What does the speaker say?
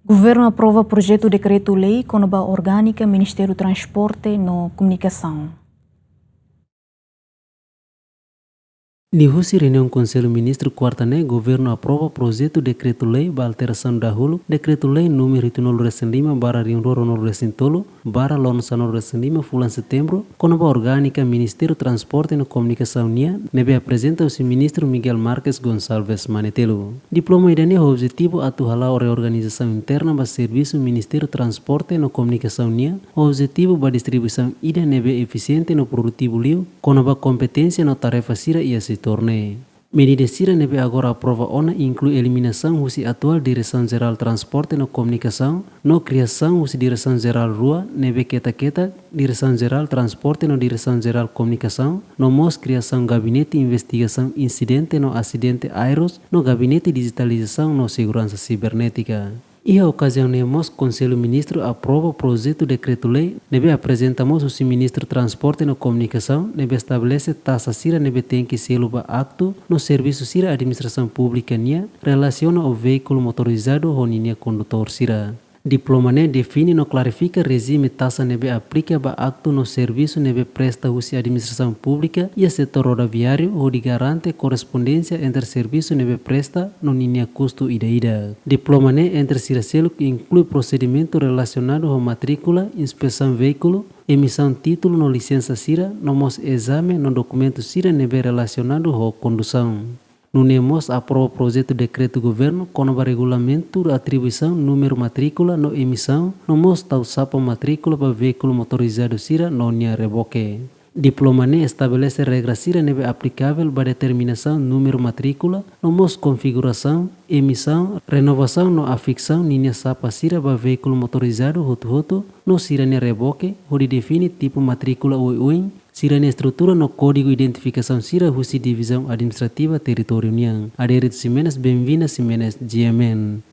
Governo aprova projeto decreto-lei com a orgânica Ministério do Transporte e Comunicação. Dihusi reunião Conselho Ministro quarta-né, governo aprova projeto decreto-lei para alteração da hulu, decreto-lei número 895/2023/lon 5 setembro, com a orgânica Ministério do Transporte e Comunicação NIA, nebe apresenta o ministro Miguel Marques Gonçalves Manetelo. Diploma idane o objetivo atuhala a reorganização interna para serviço Ministério do Transporte e Comunicação NIA, o objetivo para distribuição ida nebe eficiente no produtivo liu, com a competência no tarefa sira e se torne. Medida sira nebe agora aprova ona inclui eliminação husi atual Direção Geral Transporte e Comunicação, no criação husi Direção Geral Rua, nebe keta Direção Geral Transporte e Direção Geral Comunicação, no mos criação Gabinete Investigação Incidente no Acidente Aeros, no Gabinete Digitalização no Segurança Cibernética. E a ocasião nemos Conselho Ministro aprova o projeto decreto-lei, nebe apresentamos o Ministro Transporte e Comunicação, nebe estabelece taxa sira nebe tem que selo ba acto no serviço sira administração pública nia relaciona o veículo motorizado ou nia condutor sira. Diploma ne define no clarifica regime taxa nebe aplica ba acto no serviço nebe presta usi administração pública e setor rodoviário ou de garante correspondência entre serviço nebe presta no linha custo ida. Diploma ne entre siracelo que inclui procedimento relacionado com matrícula, inspeção veículo, emissão título no licença sira, no mos exame no documento sira nebe relacionado com condução. No NEMOS aprova projeto de decreto governo com o regulamento da atribuição número matrícula no emissão no MOS tal sapa matrícula para veículo motorizado sira no nia reboque. Diploma ne estabelece regras sira nebe aplicável para determinação número matrícula no MOS configuração, emissão, renovação no afixão linha sapa sira para veículo motorizado roto no sira nia reboque, onde define tipo matrícula uin sirane estrutura no código identificação sira husi divisão administrativa territorial niang. Aderit Simenes, bem-vinda Simenes GMN.